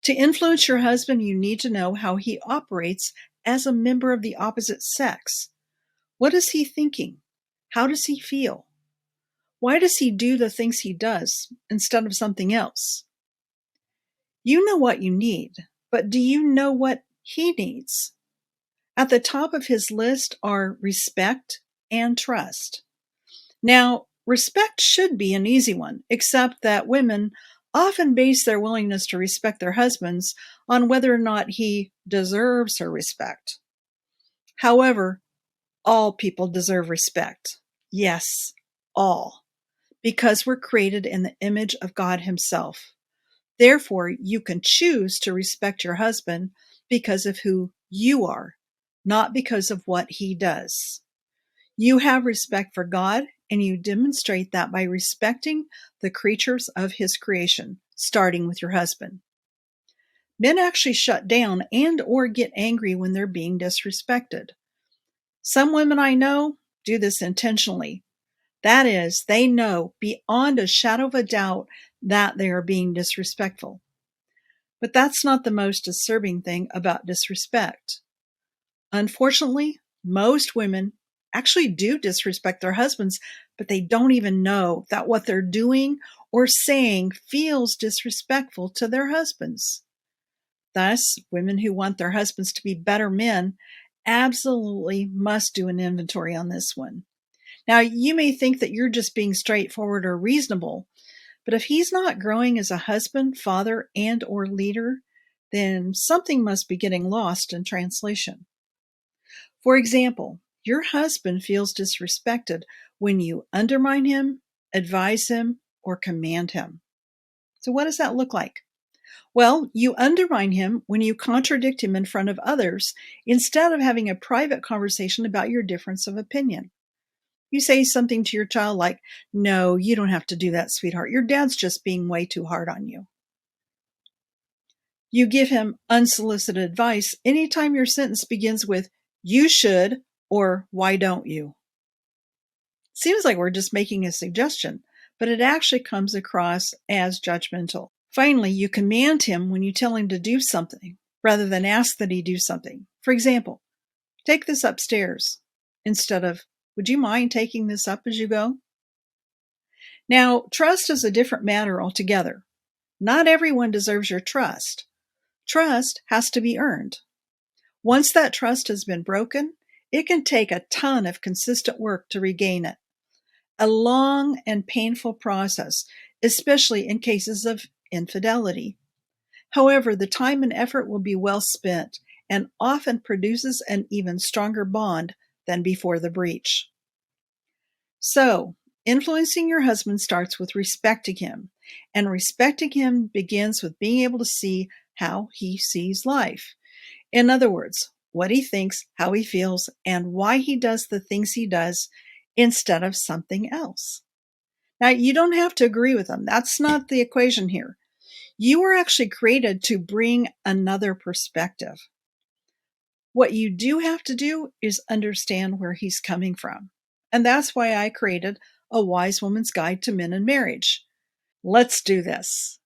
To influence your husband, you need to know how he operates as a member of the opposite sex. What is he thinking? How does he feel? Why does he do the things he does instead of something else? You know what you need, but do you know what he needs? At the top of his list are respect and trust. Now, respect should be an easy one, except that women often base their willingness to respect their husbands on whether or not he deserves her respect. However, all people deserve respect. Yes, all. Because we're created in the image of God Himself. Therefore, you can choose to respect your husband because of who you are, not because of what he does. You have respect for God, and you demonstrate that by respecting the creatures of His creation, starting with your husband. Men actually shut down and or get angry when they're being disrespected. Some women I know do this intentionally. That is, they know beyond a shadow of a doubt that they are being disrespectful. But that's not the most disturbing thing about disrespect. Unfortunately, most women actually do disrespect their husbands, but they don't even know that what they're doing or saying feels disrespectful to their husbands. Thus, women who want their husbands to be better men absolutely must do an inventory on this one. Now, you may think that you're just being straightforward or reasonable, but if he's not growing as a husband, father, and or leader, then something must be getting lost in translation. For example, your husband feels disrespected when you undermine him, advise him, or command him. So what does that look like? Well, you undermine him when you contradict him in front of others instead of having a private conversation about your difference of opinion. You say something to your child like, "No, you don't have to do that, sweetheart. Your dad's just being way too hard on you." You give him unsolicited advice anytime your sentence begins with, "You should," or "Why don't you?" Seems like we're just making a suggestion, but it actually comes across as judgmental. Finally, you command him when you tell him to do something rather than ask that he do something. For example, take this upstairs instead of, "Would you mind taking this up as you go?" Now, trust is a different matter altogether. Not everyone deserves your trust. Trust has to be earned. Once that trust has been broken, it can take a ton of consistent work to regain it. A long and painful process, especially in cases of infidelity. However, the time and effort will be well spent and often produces an even stronger bond than before the breach. So, influencing your husband starts with respecting him, and respecting him begins with being able to see how he sees life. In other words, what he thinks, how he feels, and why he does the things he does instead of something else. Now, you don't have to agree with him. That's not the equation here. You were actually created to bring another perspective. What you do have to do is understand where he's coming from. And that's why I created A Wise Woman's Guide to Men in Marriage. Let's do this.